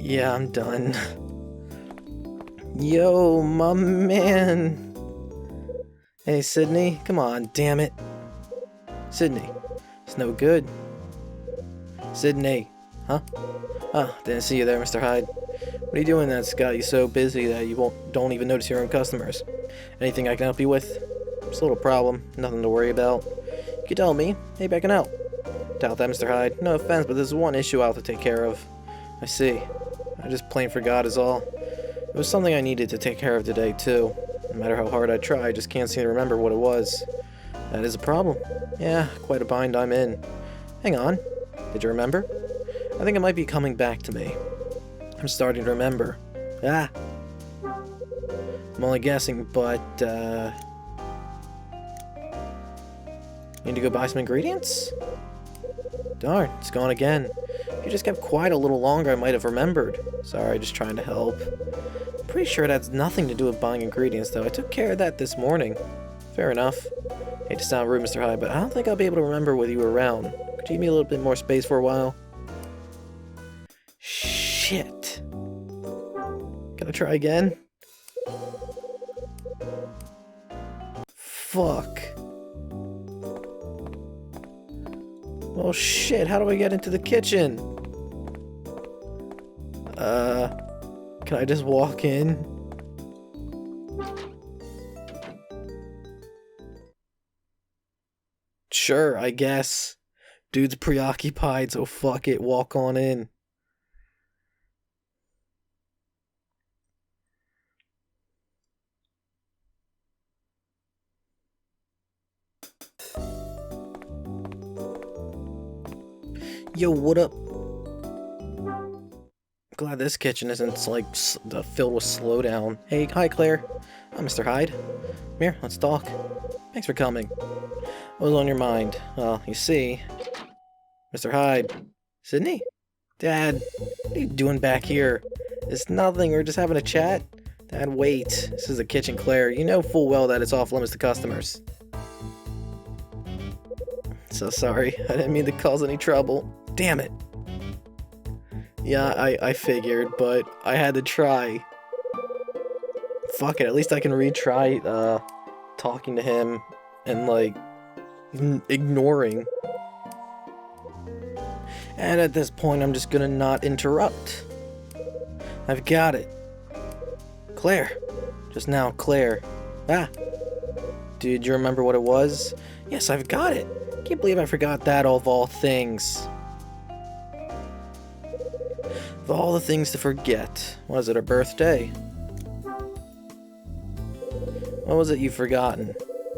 Yeah, I'm done. Yo, my man. Hey, Sydney, come on, damn it. Sydney, it's no good. Sydney, huh? Ah, didn't see you there, Mr. Hyde. What are you doing that's got you so busy that you don't even notice your own customers? Anything I can help you with? Just a little problem, nothing to worry about. You can tell me, maybe I can help. Doubt that, Mr. Hyde. No offense, but there's one issue I'll have to take care of. I see. I just plain forgot is all. It was something I needed to take care of today, too. No matter how hard I try, I just can't seem to remember what it was. That is a problem. Yeah, quite a bind I'm in. Hang on. Did you remember? I think it might be coming back to me. I'm starting to remember. Ah! I'm only guessing, but, need to go buy some ingredients? Darn, it's gone again. If you just kept quiet a little longer, I might have remembered. Sorry, just trying to help. I'm pretty sure it has nothing to do with buying ingredients, though. I took care of that this morning. Fair enough. Hate to sound rude, Mr. Hyde, but I don't think I'll be able to remember with you around. Could you give me a little bit more space for a while? Shit. Can I try again? Fuck. Oh shit, how do I get into the kitchen? Can I just walk in? Sure, I guess. Dude's preoccupied, so fuck it, walk on in. Yo, what up? Glad this kitchen isn't like filled with slowdown. Hey, hi Claire. I'm Mr. Hyde. Come here, let's talk. Thanks for coming. What was on your mind? Well, you see, Mr. Hyde. Sydney? Dad, what are you doing back here? It's nothing, we're just having a chat. Dad, wait. This is the kitchen, Claire. You know full well that it's off limits to customers. So sorry, I didn't mean to cause any trouble. Damn it. Yeah, I figured, but I had to try. Fuck it, at least I can retry, talking to him and, like, ignoring. And at this point, I'm just gonna not interrupt. I've got it. Claire. Just now, Claire. Ah. Did you remember what it was? Yes, I've got it. Can't believe I forgot that of all things. Of all the things to forget. Was it her birthday? What was it you've forgotten?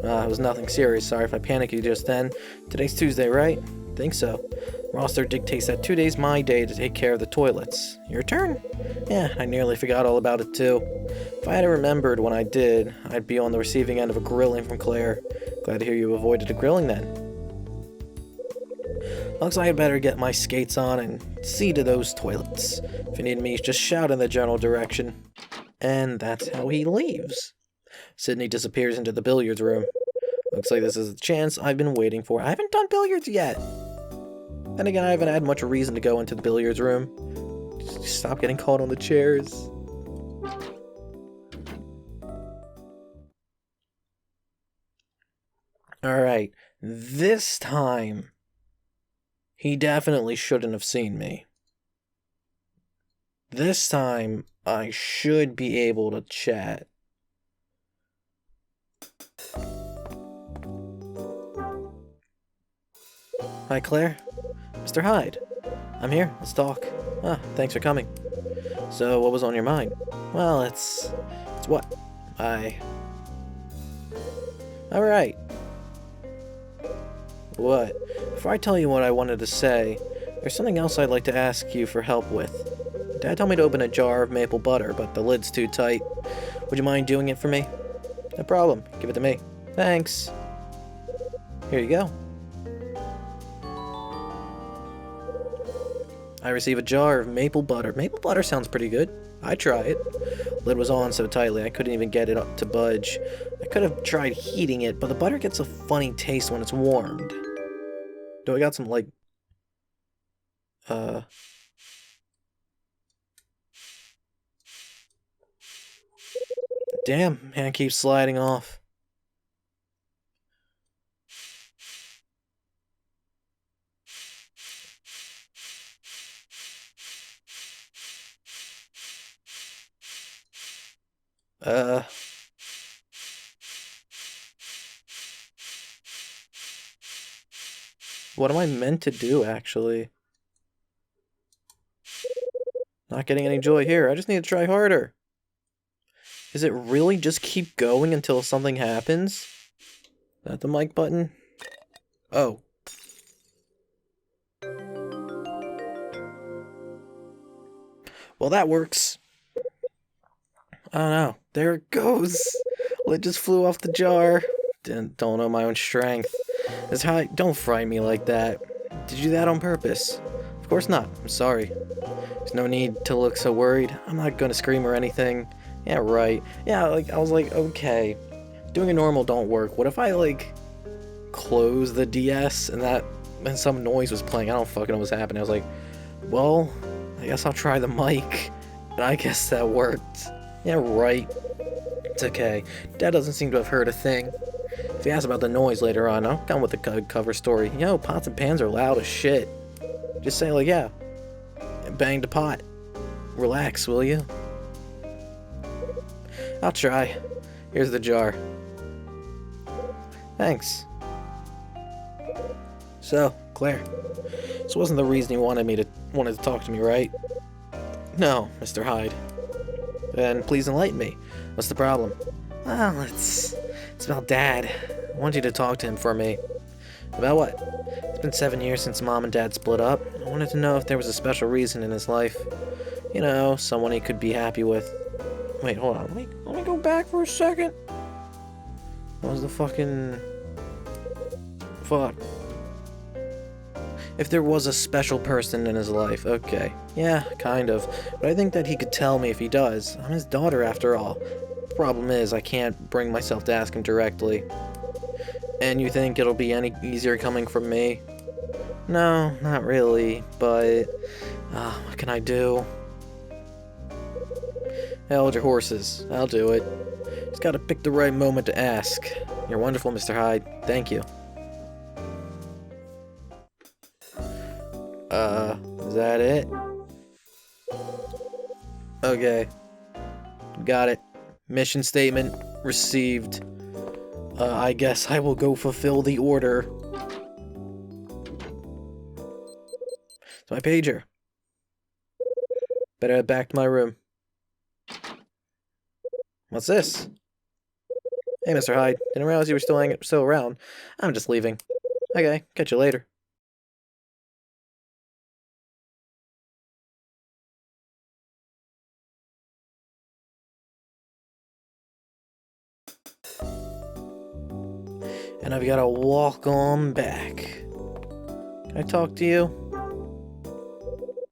It was nothing serious. Sorry if I panicked you just then. Today's Tuesday, right? Think so. Roster dictates that 2 days my day to take care of the toilets. Your turn? Yeah, I nearly forgot all about it too. If I had remembered when I did, I'd be on the receiving end of a grilling from Claire. Glad to hear you avoided a grilling then. Looks like I'd better get my skates on and see to those toilets. If you need me, just shout in the general direction. And that's how he leaves. Sydney disappears into the billiards room. Looks like this is the chance I've been waiting for. I haven't done billiards yet. Then again, I haven't had much reason to go into the billiards room. Just stop getting caught on the chairs. Alright, this time, he definitely shouldn't have seen me. This time, I should be able to chat. Hi, Claire. Mr. Hyde. I'm here. Let's talk. Thanks for coming. So, what was on your mind? Well, it's what? Alright. What? Before I tell you what I wanted to say, there's something else I'd like to ask you for help with. Dad told me to open a jar of maple butter, but the lid's too tight. Would you mind doing it for me? No problem. Give it to me. Thanks. Here you go. I receive a jar of maple butter. Maple butter sounds pretty good. I'd try it. Lid was on so tightly I couldn't even get it up to budge. I could have tried heating it, but the butter gets a funny taste when it's warmed. Do I got some, like... Damn, hand keeps sliding off. What am I meant to do, actually? Not getting any joy here. I just need to try harder. Is it really just keep going until something happens? Is that the mic button? Oh. Well, that works. I don't know. There it goes. Well, it just flew off the jar. Don't know my own strength. That's how don't frighten me like that. Did you do that on purpose? Of course not. I'm sorry. There's no need to look so worried. I'm not gonna scream or anything. Yeah, right. Yeah, I was like, okay. Doing a normal don't work. What if I, close the DS and some noise was playing? I don't fucking know what's happening. I was like, well, I guess I'll try the mic. And I guess that worked. Yeah, right. It's okay. Dad doesn't seem to have heard a thing. If he asks about the noise later on, I'll come with a cover story. Yo, pots and pans are loud as shit. Just say, yeah, bang the pot. Relax, will you? I'll try. Here's the jar. Thanks. So, Claire, this wasn't the reason you wanted to talk to me, right? No, Mr. Hyde. Then please enlighten me. What's the problem? Well, it's about Dad. I want you to talk to him for me. About what? It's been 7 years since Mom and Dad split up. I wanted to know if there was a special reason in his life. You know, someone he could be happy with. Wait, hold on. Let me go back for a second. What was the fucking... Fuck. If there was a special person in his life, okay. Yeah, kind of. But I think that he could tell me if he does. I'm his daughter, after all. The problem is, I can't bring myself to ask him directly. And you think it'll be any easier coming from me? No, not really, but... what can I do? Hold your horses. I'll do it. Just gotta pick the right moment to ask. You're wonderful, Mr. Hyde. Thank you. Is that it? Okay. Got it. Mission statement received. I guess I will go fulfill the order. It's my pager. Better head back to my room. What's this? Hey, Mr. Hyde. Didn't realize you were still around. I'm just leaving. Okay, catch you later. And I've got to walk on back. Can I talk to you?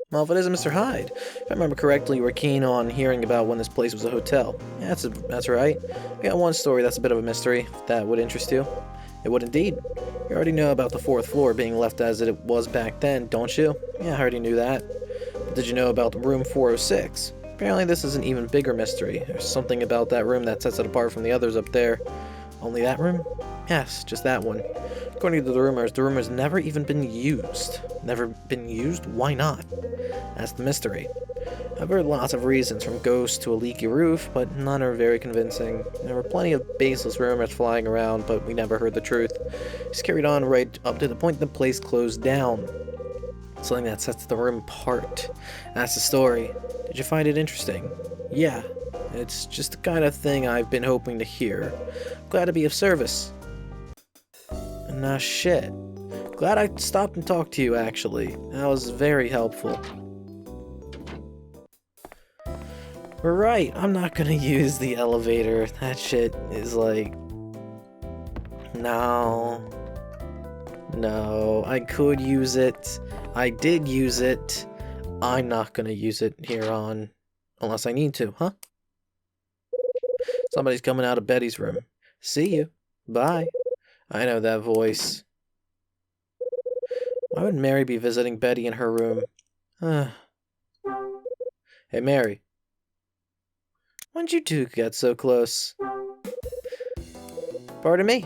Well, if it isn't Mr. Hyde. If I remember correctly, you were keen on hearing about when this place was a hotel. Yeah, that's right. I got one story that's a bit of a mystery, if that would interest you. It would indeed. You already know about the 4th floor being left as it was back then, don't you? Yeah, I already knew that. But did you know about room 406? Apparently this is an even bigger mystery. There's something about that room that sets it apart from the others up there. Only that room? Yes, just that one. According to the rumor's never even been used. Never been used? Why not? That's the mystery. I've heard lots of reasons, from ghosts to a leaky roof, but none are very convincing. There were plenty of baseless rumors flying around, but we never heard the truth. It's carried on right up to the point the place closed down. Something that sets the room apart. That's the story. Did you find it interesting? Yeah. It's just the kind of thing I've been hoping to hear. Glad to be of service. Nah, shit. Glad I stopped and talked to you, actually. That was very helpful. Right, I'm not gonna use the elevator. That shit is like... No. No, I could use it. I did use it. I'm not gonna use it here on... Unless I need to, huh? Somebody's coming out of Betty's room. See you. Bye. I know that voice. Why would Mary be visiting Betty in her room? Hey, Mary. When'd you two get so close? Pardon me?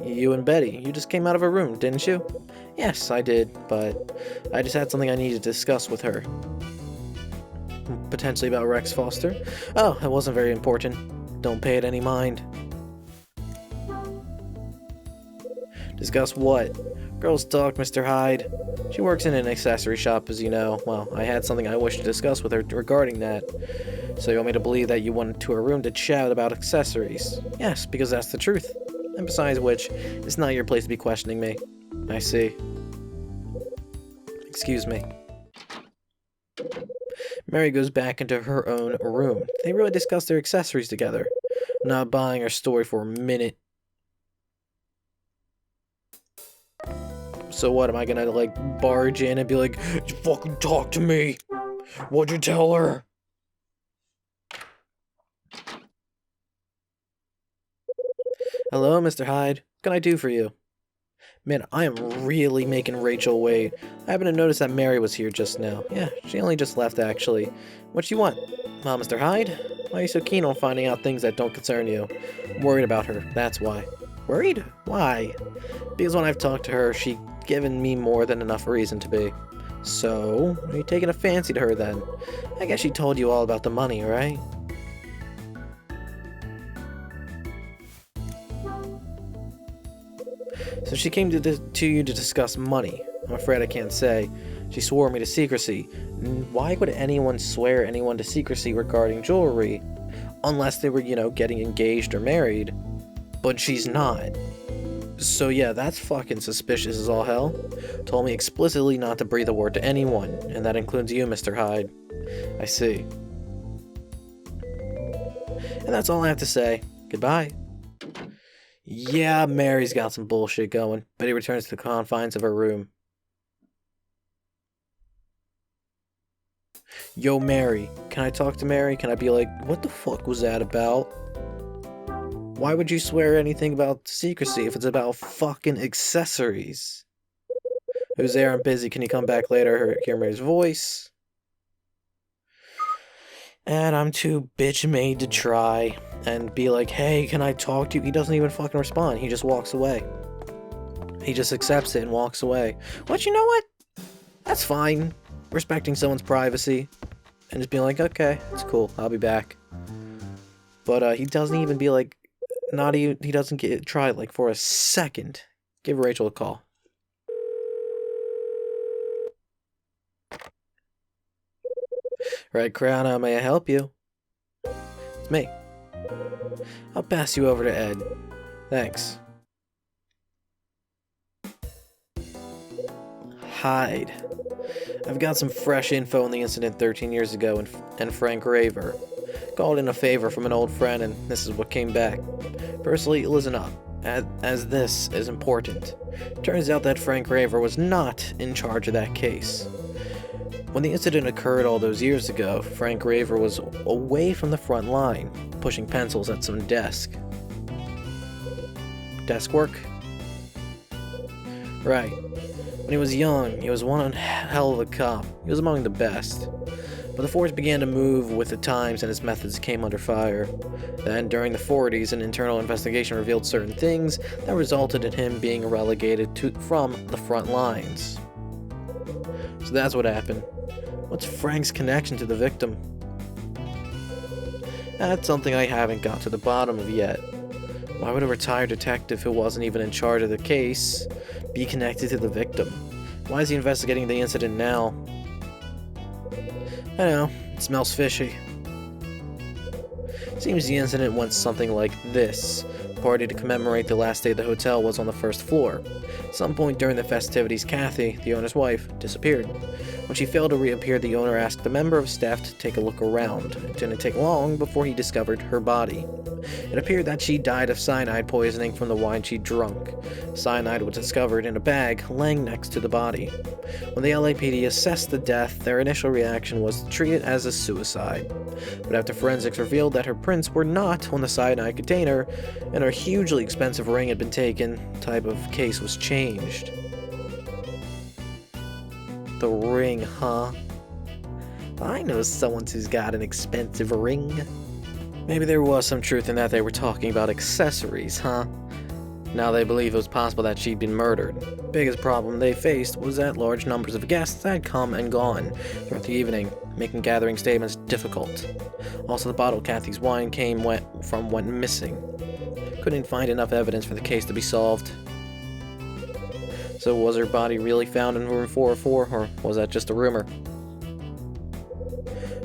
You and Betty, you just came out of a room, didn't you? Yes, I did, but I just had something I needed to discuss with her. Potentially about Rex Foster? Oh, it wasn't very important. Don't pay it any mind. Discuss what? Girls talk, Mr. Hyde. She works in an accessory shop, as you know. Well, I had something I wish to discuss with her regarding that. So you want me to believe that you went to her room to chat about accessories? Yes, because that's the truth. And besides which, it's not your place to be questioning me. I see. Excuse me. Mary goes back into her own room. They really discuss their accessories together. I'm not buying her story for a minute. So what, am I gonna, like, barge in and be like, "You fucking talk to me! What'd you tell her?" Hello, Mr. Hyde. What can I do for you? Man, I am really making Rachel wait. I happened to notice that Mary was here just now. Yeah, she only just left, actually. What you want? Well, Mr. Hyde, why are you so keen on finding out things that don't concern you? I'm worried about her, that's why. Worried? Why? Because when I've talked to her, she's given me more than enough reason to be. So, are you taking a fancy to her then? I guess she told you all about the money, right? So she came to you to discuss money. I'm afraid I can't say. She swore me to secrecy. Why would anyone swear anyone to secrecy regarding jewelry? Unless they were, you know, getting engaged or married. But she's not. So yeah, that's fucking suspicious as all hell. Told me explicitly not to breathe a word to anyone, and that includes you, Mr. Hyde. I see. And that's all I have to say. Goodbye. Yeah, Mary's got some bullshit going. Betty returns to the confines of her room. Yo, Mary. Can I talk to Mary? Can I be like, what the fuck was that about? Why would you swear anything about secrecy if it's about fucking accessories? Who's there? I'm busy. Can you come back later? Hear Mary's voice. And I'm too bitch-made to try and be like, hey, can I talk to you? He doesn't even fucking respond. He just walks away. He just accepts it and walks away. But you know what? That's fine. Respecting someone's privacy. And just being like, okay, it's cool. I'll be back. But he doesn't even be like, not even, he doesn't try like for a second. Give Rachel a call. Right, Crown, may I help you? It's me. I'll pass you over to Ed. Thanks. Hyde. I've got some fresh info on the incident 13 years ago and Frank Raver. Called in a favor from an old friend and this is what came back. Personally, listen up, as this is important. Turns out that Frank Raver was not in charge of that case. When the incident occurred all those years ago, Frank Raver was away from the front line, pushing pencils at some desk. Desk work? Right. When he was young, he was one hell of a cop. He was among the best. But the force began to move with the times and his methods came under fire. Then, during the 40s, an internal investigation revealed certain things that resulted in him being relegated from the front lines. So that's what happened. What's Frank's connection to the victim? That's something I haven't got to the bottom of yet. Why would a retired detective who wasn't even in charge of the case be connected to the victim? Why is he investigating the incident now? I know, it smells fishy. Seems the incident went something like this. The party to commemorate the last day of the hotel was on the first floor. At some point during the festivities, Kathy, the owner's wife, disappeared. When she failed to reappear, the owner asked the member of staff to take a look around. It didn't take long before he discovered her body. It appeared that she died of cyanide poisoning from the wine she'd drunk. Cyanide was discovered in a bag laying next to the body. When the LAPD assessed the death, their initial reaction was to treat it as a suicide. But after forensics revealed that her prints were not on the cyanide container, and her hugely expensive ring had been taken, the type of case was changed. The ring, huh? I know someone who's got an expensive ring. Maybe there was some truth in that they were talking about accessories, huh? Now they believe it was possible that she'd been murdered. The biggest problem they faced was that large numbers of guests had come and gone throughout the evening, making gathering statements difficult. Also, the bottle Kathy's wine went missing. Couldn't find enough evidence for the case to be solved. So was her body really found in room 404, or was that just a rumor?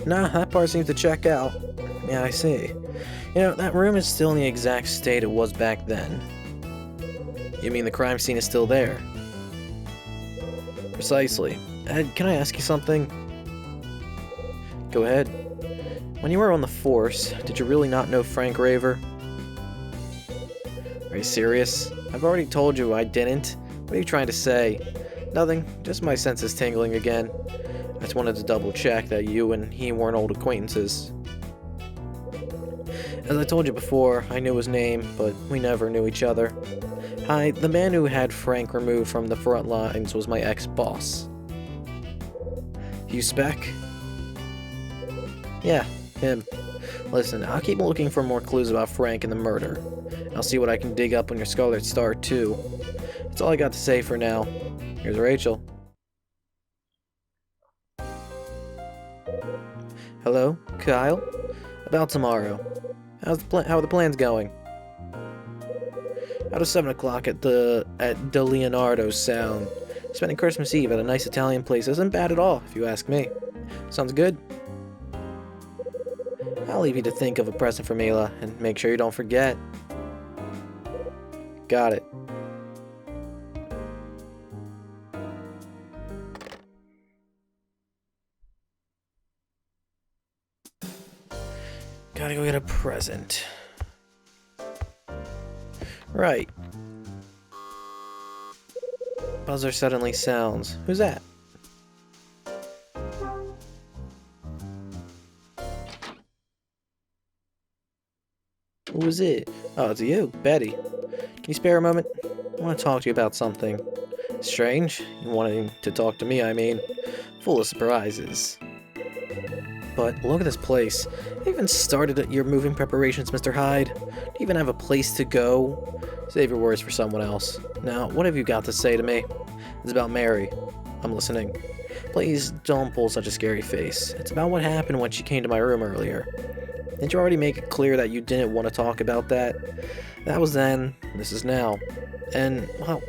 Nah, that part seems to check out. Yeah, I see. You know, that room is still in the exact state it was back then. You mean the crime scene is still there? Precisely. Ed, can I ask you something? Go ahead. When you were on the force, did you really not know Frank Raver? Are you serious? I've already told you I didn't. What are you trying to say? Nothing, just my senses tingling again. I just wanted to double check that you and he weren't old acquaintances. As I told you before, I knew his name, but we never knew each other. Hi, the man who had Frank removed from the front lines was my ex-boss. You spec? Yeah, him. Listen, I'll keep looking for more clues about Frank and the murder. I'll see what I can dig up on your Scarlet Star, too. That's all I got to say for now. Here's Rachel. Hello, Kyle? About tomorrow. How are the plans going? How does 7 o'clock at De Leonardo sound? Spending Christmas Eve at a nice Italian place isn't bad at all, if you ask me. Sounds good? I'll leave you to think of a present for Mila, and make sure you don't forget. Got it. Gotta go get a present. Right. Buzzer suddenly sounds. Who's that? Who is it? Oh, it's you, Betty. Can you spare a moment? I want to talk to you about something. Strange? You wanting to talk to me, I mean. Full of surprises. But look at this place. You even started your moving preparations, Mr. Hyde. Do you even have a place to go? Save your words for someone else. Now, what have you got to say to me? It's about Mary. I'm listening. Please don't pull such a scary face. It's about what happened when she came to my room earlier. Didn't you already make it clear that you didn't want to talk about that? That was then. This is now. And, well,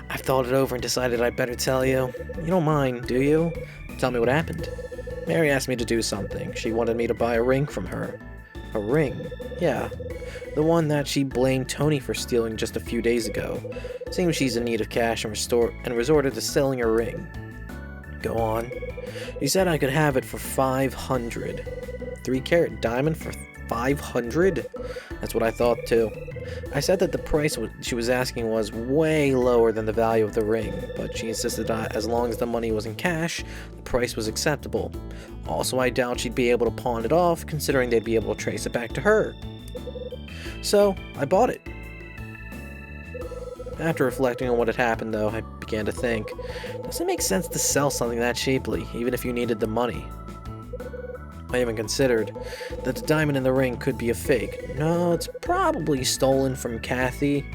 I've thought it over and decided I'd better tell you. You don't mind, do you? Tell me what happened. Mary asked me to do something. She wanted me to buy a ring from her. A ring? Yeah. The one that she blamed Tony for stealing just a few days ago. Seems she's in need of cash and resorted to selling her ring. Go on. She said I could have it for 500. 3-carat diamond for 500? That's what I thought too. I said that the price she was asking was way lower than the value of the ring, but she insisted that as long as the money was in cash, the price was acceptable. Also, I doubt she'd be able to pawn it off, considering they'd be able to trace it back to her. So, I bought it. After reflecting on what had happened, though, I began to think, does it make sense to sell something that cheaply, even if you needed the money? I even considered that the diamond in the ring could be a fake. No, it's probably stolen from Kathy.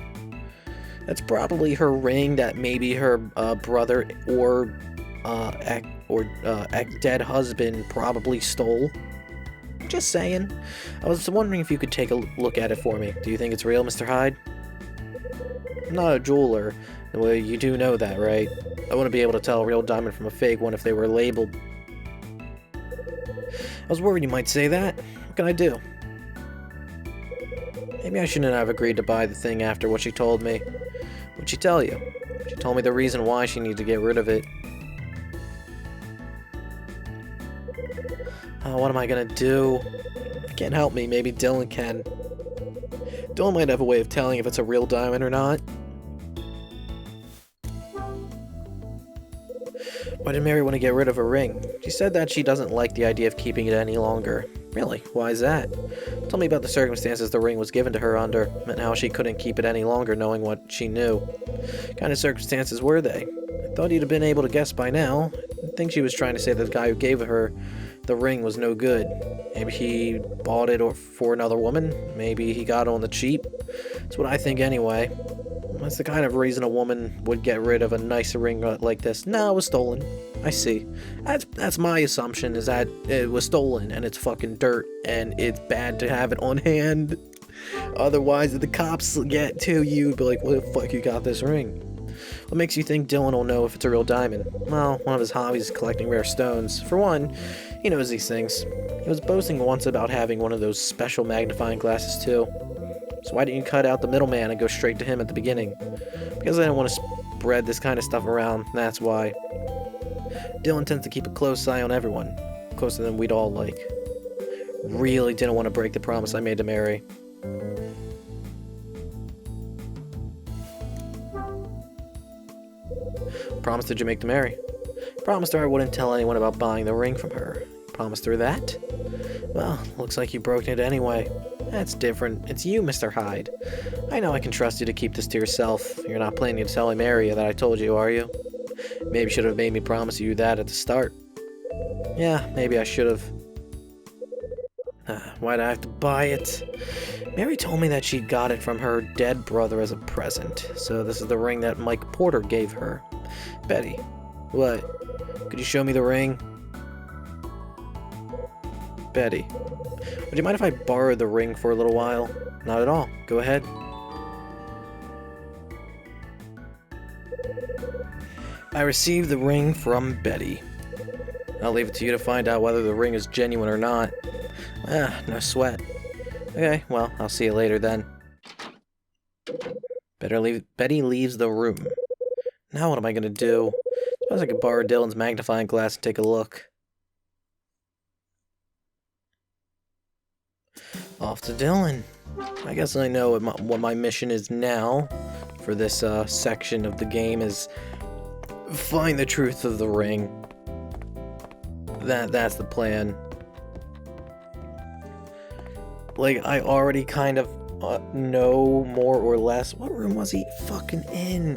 That's probably her ring that maybe her brother or dead husband probably stole. Just saying. I was wondering if you could take a look at it for me. Do you think it's real, Mr. Hyde? I'm not a jeweler. Well, you do know that, right? I wouldn't be able to tell a real diamond from a fake one if they were labeled. I was worried you might say that. What can I do? Maybe I shouldn't have agreed to buy the thing after what she told me. What'd she tell you? She told me the reason why she needed to get rid of it. What am I gonna do? I can't help me. Maybe Dylan can. Dylan might have a way of telling if it's a real diamond or not. Why did Mary want to get rid of her ring? She said that she doesn't like the idea of keeping it any longer. Really? Why is that? Tell me about the circumstances the ring was given to her under, and how she couldn't keep it any longer knowing what she knew. What kind of circumstances were they? I thought you'd have been able to guess by now. I think she was trying to say that the guy who gave it her the ring was no good. Maybe he bought it for another woman. Maybe he got it on the cheap. That's what I think anyway. That's the kind of reason a woman would get rid of a nicer ring like this. No, it was stolen. I see. That's my assumption, is that it was stolen and it's fucking dirt and it's bad to have it on hand. Otherwise, if the cops get to you, be like, "What the fuck you got this ring?" What makes you think Dylan will know if it's a real diamond? Well, one of his hobbies is collecting rare stones. For one, he knows these things. He was boasting once about having one of those special magnifying glasses too. So why didn't you cut out the middleman and go straight to him at the beginning? Because I didn't want to spread this kind of stuff around, that's why. Dylan tends to keep a close eye on everyone, closer than we'd all like. Really didn't want to break the promise I made to Mary. Promise did you make to Mary? Promised her I wouldn't tell anyone about buying the ring from her. Promised her that? Well, looks like you broke it anyway. That's different. It's you, Mr. Hyde. I know I can trust you to keep this to yourself. You're not planning to tell Mary that I told you, are you? Maybe you should have made me promise you that at the start. Yeah, maybe I should have. Why'd I have to buy it? Mary told me that she got it from her dead brother as a present. So this is the ring that Mike Porter gave her. Betty, what? Could you show me the ring? Betty, would you mind if I borrowed the ring for a little while? Not at all. Go ahead. I received the ring from Betty. I'll leave it to you to find out whether the ring is genuine or not. No sweat. Okay, well, I'll see you later then. Betty leaves the room. Now what am I gonna do? Suppose I could borrow Dylan's magnifying glass and take a look. Off to Dylan. I guess I know what my mission is now for this section of the game is find the truth of the ring. That's the plan. Like, I already kind of know more or less. What room was he fucking in?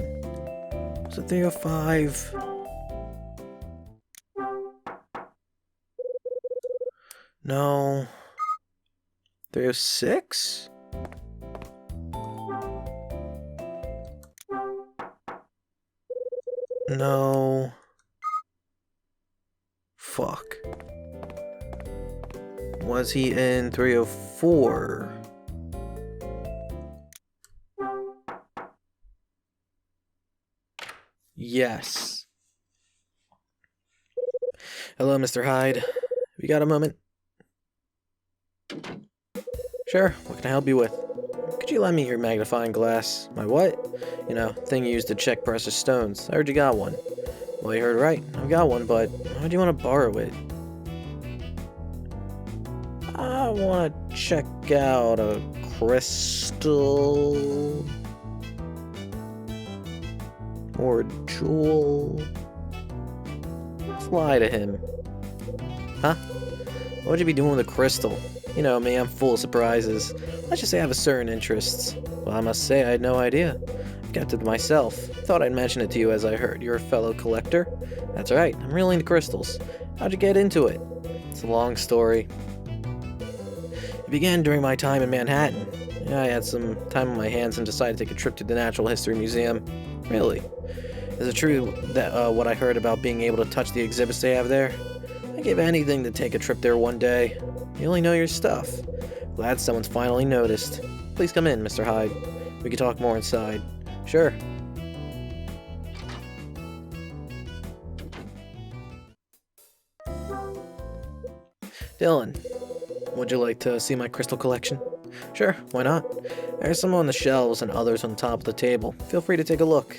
Was it 305? No. 306? No. Fuck. Was he in 304? Yes. Hello, Mr. Hyde. Have you got a moment? Sure, what can I help you with? Could you lend me your magnifying glass? My what? You know, thing you use to check precious stones. I heard you got one. Well, you heard right. I've got one, but why do you want to borrow it? I want to check out a crystal or a jewel. Fly to him. Huh? What would you be doing with a crystal? You know me, I'm full of surprises. Let's just say I have a certain interests. Well, I must say I had no idea. I've kept it to myself. Thought I'd mention it to you as I heard you're a fellow collector. That's right, I'm really into crystals. How'd you get into it? It's a long story. It began during my time in Manhattan. I had some time on my hands and decided to take a trip to the Natural History Museum. Really? Is it true that what I heard about being able to touch the exhibits they have there? I'd give anything to take a trip there one day. You only know your stuff. Glad someone's finally noticed. Please come in, Mr. Hyde. We can talk more inside. Sure. Dylan, would you like to see my crystal collection? Sure, why not? There's some on the shelves and others on top of the table. Feel free to take a look.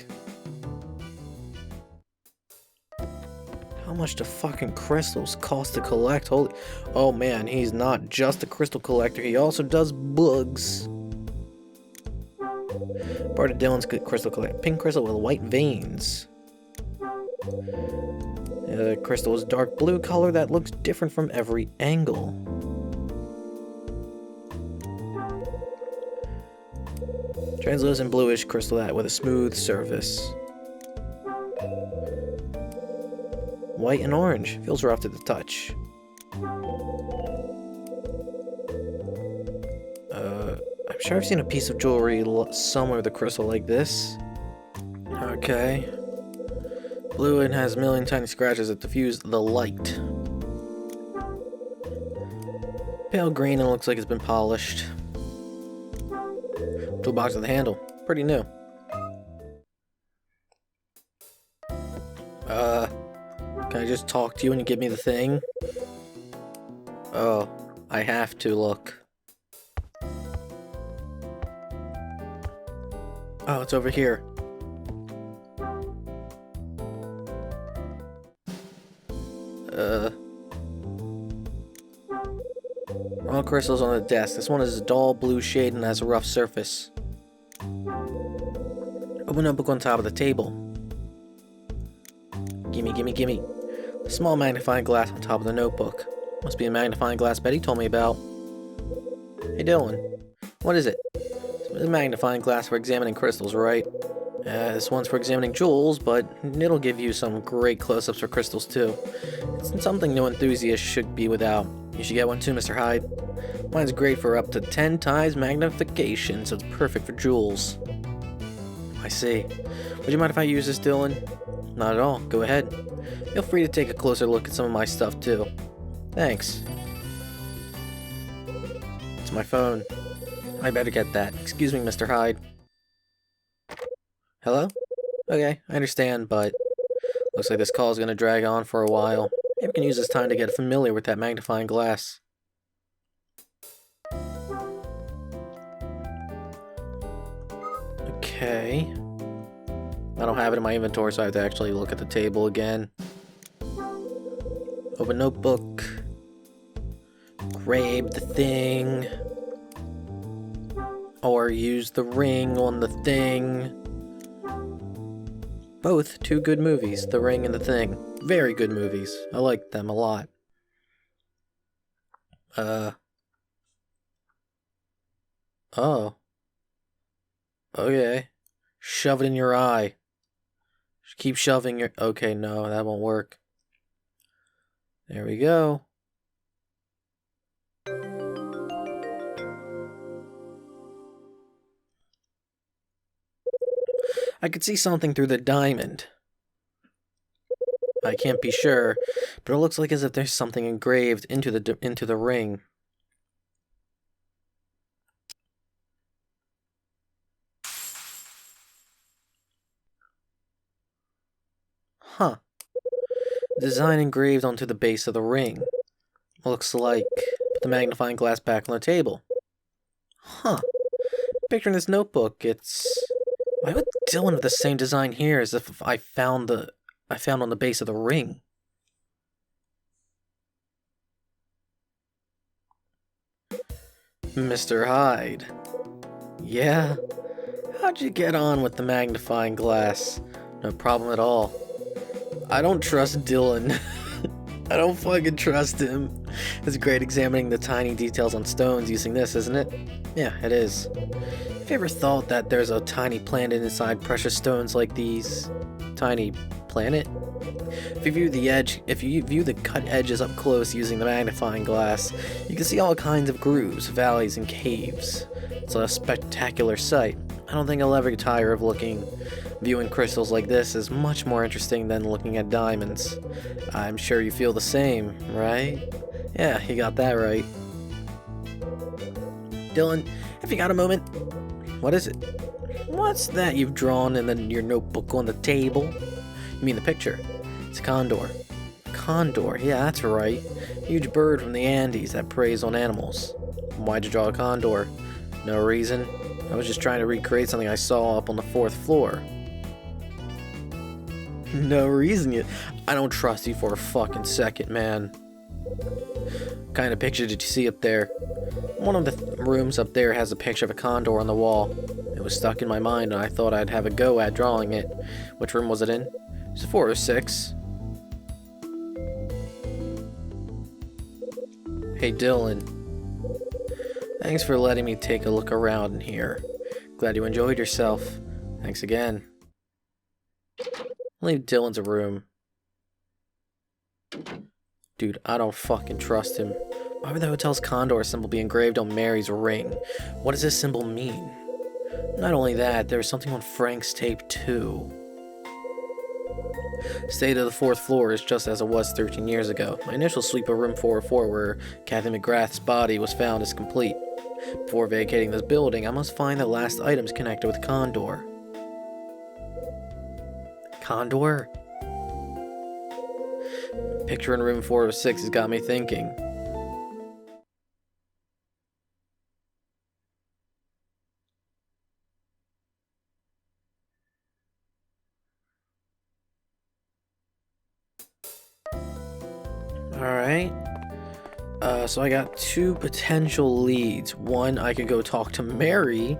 How much do fucking crystals cost to collect? Holy... Oh man, he's not just a crystal collector, he also does bugs. Part of Dylan's crystal collection. Pink crystal with white veins. The crystal is dark blue color that looks different from every angle. Translucent bluish crystal that with a smooth surface. White and orange. Feels rough to the touch. sure I've seen a piece of jewelry somewhere with a crystal like this. Okay. Blue and has a million tiny scratches that diffuse the light. Pale green and looks like it's been polished. Toolbox with a handle. Pretty new. Can I just talk to you and you give me the thing? Oh, I have to look. Oh, it's over here. All crystals on the desk. This one is a dull blue shade and has a rough surface. Open notebook on top of the table. Gimme, gimme, gimme. A small magnifying glass on top of the notebook. Must be a magnifying glass Betty told me about. Hey Dylan, what is it? It's a magnifying glass for examining crystals, right? This one's for examining jewels, but it'll give you some great close-ups for crystals too. It's something no enthusiast should be without. You should get one too, Mr. Hyde. Mine's great for up to 10 times magnification, so it's perfect for jewels. I see. Would you mind if I use this, Dylan? Not at all. Go ahead. Feel free to take a closer look at some of my stuff too. Thanks. It's my phone. I better get that. Excuse me, Mr. Hyde. Hello? Okay, I understand, but looks like this call is going to drag on for a while. Maybe we can use this time to get familiar with that magnifying glass. Okay. I don't have it in my inventory, so I have to actually look at the table again. Open notebook. Grab the thing. Or use the ring on the thing. Both two good movies, The Ring and The Thing. Very good movies. I like them a lot. Oh. Okay. Shove it in your eye. Keep shoving your... Okay, no, that won't work. There we go. I could see something through the diamond. I can't be sure, but it looks like as if there's something engraved into the ring. Huh. Design engraved onto the base of the ring. Looks like... Put the magnifying glass back on the table. Huh. Picture in this notebook, it's... Why would Dylan have the same design here as if I found on the base of the ring? Mr. Hyde. Yeah? How'd you get on with the magnifying glass? No problem at all. I don't trust Dylan. I don't fucking trust him. It's great examining the tiny details on stones using this, isn't it? Yeah, it is. Have you ever thought that there's a tiny planet inside precious stones like these? Tiny planet? If you view the cut edges up close using the magnifying glass, you can see all kinds of grooves, valleys, and caves. It's a spectacular sight. I don't think I'll ever get tired of viewing crystals like this is much more interesting than looking at diamonds. I'm sure you feel the same, right? Yeah, you got that right. Dylan, have you got a moment? What is it? What's that you've drawn in your notebook on the table? You mean the picture? It's a condor. Condor, yeah, that's right. Huge bird from the Andes that preys on animals. Why'd you draw a condor? No reason. I was just trying to recreate something I saw up on the 4th floor. No reason. I don't trust you for a fucking second, man. What kind of picture did you see up there? One of the rooms up there has a picture of a condor on the wall. It was stuck in my mind and I thought I'd have a go at drawing it. Which room was it in? It was 4 or 6. Hey Dylan. Thanks for letting me take a look around in here. Glad you enjoyed yourself. Thanks again. Leave Dylan's room. Dude, I don't fucking trust him. Why would the hotel's condor symbol be engraved on Mary's ring? What does this symbol mean? Not only that, there was something on Frank's tape too. State of the 4th floor is just as it was 13 years ago. My initial sweep of room 404 where Kathy McGrath's body was found is complete. Before vacating this building, I must find the last items connected with Condor. Condor? Picture in room 406 has got me thinking. Alright. So I got 2 potential leads. 1, I could go talk to Mary.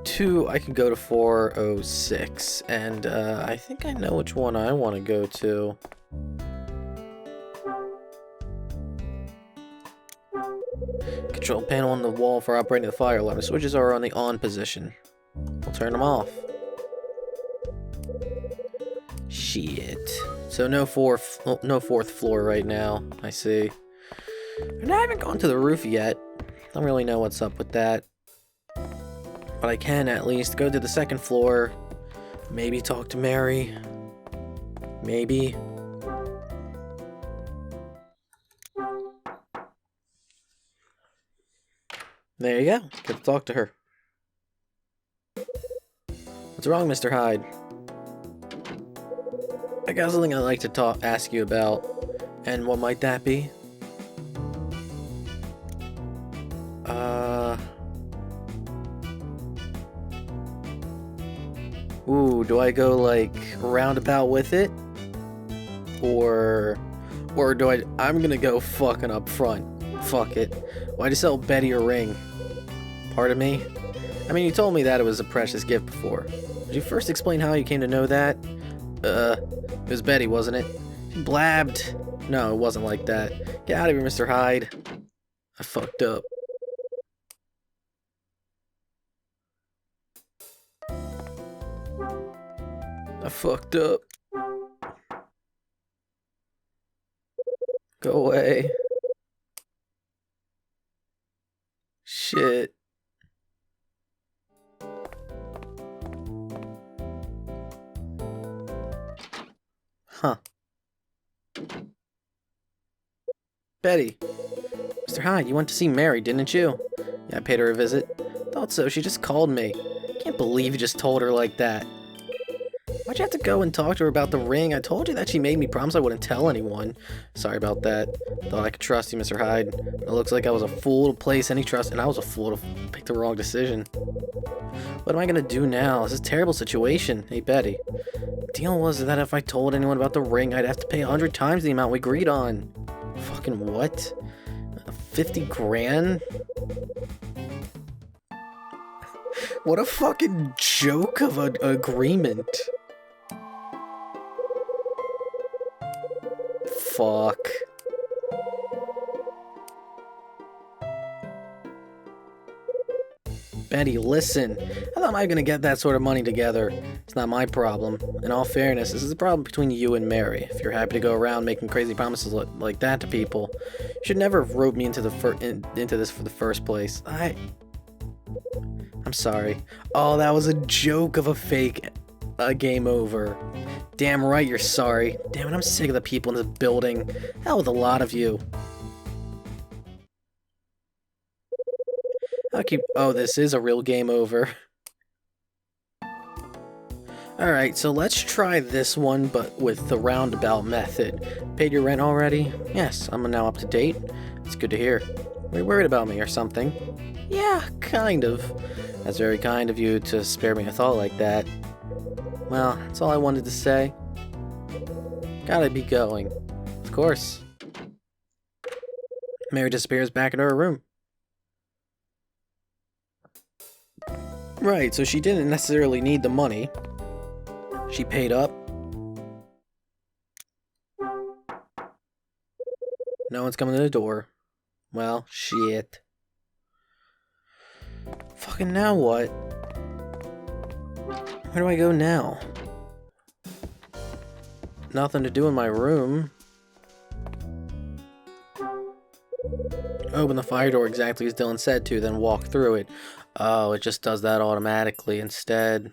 2, I could go to 406. And I think I know which one I want to go to. Control panel on the wall for operating the fire alarm. The switches are on the on position. We'll turn them off. Shit. So no 4th floor right now, I see. And I haven't gone to the roof yet. Don't really know what's up with that. But I can at least go to the 2nd floor. Maybe talk to Mary. Maybe. There you go. Get to talk to her. What's wrong, Mr. Hyde? I got something I'd like to ask you about. And what might that be? Ooh, do I go, like, roundabout with it? Or do I'm gonna go fucking up front. Fuck it. Why'd you sell Betty a ring? Pardon me? I mean, you told me that it was a precious gift before. Would you first explain how you came to know that? It was Betty, wasn't it? She blabbed. No, it wasn't like that. Get out of here, Mr. Hyde. I fucked up. I fucked up. Go away. Shit. Huh. Betty. Mr. Hyde, you went to see Mary, didn't you? Yeah, I paid her a visit. Thought so, she just called me. Can't believe you just told her like that. Why'd you have to go and talk to her about the ring? I told you that she made me promise I wouldn't tell anyone. Sorry about that. Thought I could trust you, Mr. Hyde. It looks like I was a fool to place any trust, and I was a fool to pick the wrong decision. What am I gonna do now? This is a terrible situation. Hey, Betty. The deal was that if I told anyone about the ring, I'd have to pay 100 times the amount we agreed on. Fucking what? 50 grand? What a fucking joke of an agreement. Fuck. Betty, listen. How am I gonna get that sort of money together? It's not my problem. In all fairness, this is a problem between you and Mary. If you're happy to go around making crazy promises like that to people, you should never have roped me into this for the first place. I'm sorry. Oh, that was a joke of a fake game over. Damn right you're sorry. Damn it, I'm sick of the people in this building. Hell with a lot of you. Oh, this is a real game over. Alright, so let's try this one, but with the roundabout method. Paid your rent already? Yes, I'm now up to date. It's good to hear. Were you worried about me or something? Yeah, kind of. That's very kind of you to spare me a thought like that. Well, that's all I wanted to say. Gotta be going. Of course. Mary disappears back into her room. Right, so she didn't necessarily need the money. She paid up. No one's coming to the door. Well, shit. Fucking now what? Where do I go now? Nothing to do in my room. Open the fire door exactly as Dylan said to, then walk through it. Oh, it just does that automatically instead.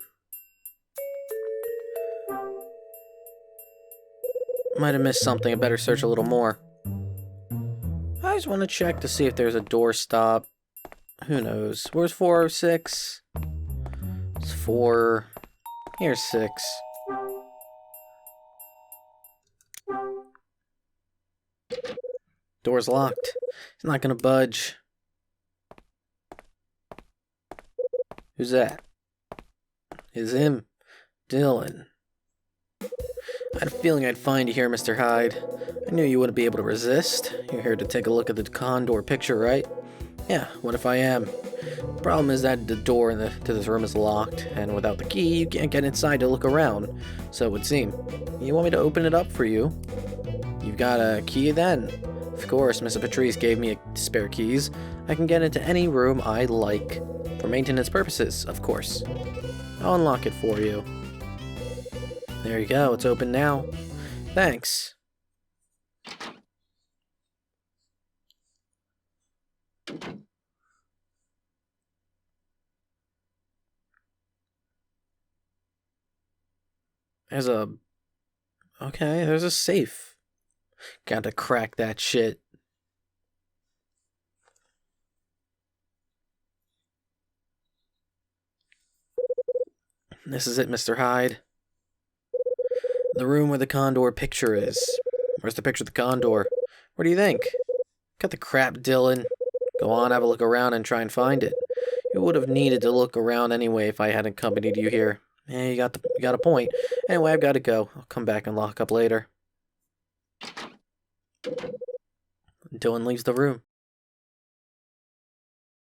Might have missed something. I better search a little more. I just want to check to see if there's a doorstop. Who knows? Where's 406? It's 4. Here's 6. Door's locked. It's not gonna budge. Who's that? It's him. Dylan. I had a feeling I'd find you here, Mr. Hyde. I knew you wouldn't be able to resist. You're here to take a look at the condor picture, right? Yeah, what if I am? The problem is that the door to this room is locked, and without the key, you can't get inside to look around. So it would seem. You want me to open it up for you? You've got a key then? Of course, Mrs. Patrice gave me spare keys. I can get into any room I like. For maintenance purposes, of course. I'll unlock it for you. There you go, it's open now. Thanks. There's a... Okay, there's a safe. Got to crack that shit. This is it, Mr. Hyde. The room where the condor picture is. Where's the picture of the condor? What do you think? Cut the crap, Dylan. Go on, have a look around and try and find it. You would have needed to look around anyway if I hadn't accompanied you here. Yeah, you got a point. Anyway, I've got to go. I'll come back and lock up later. Dylan leaves the room.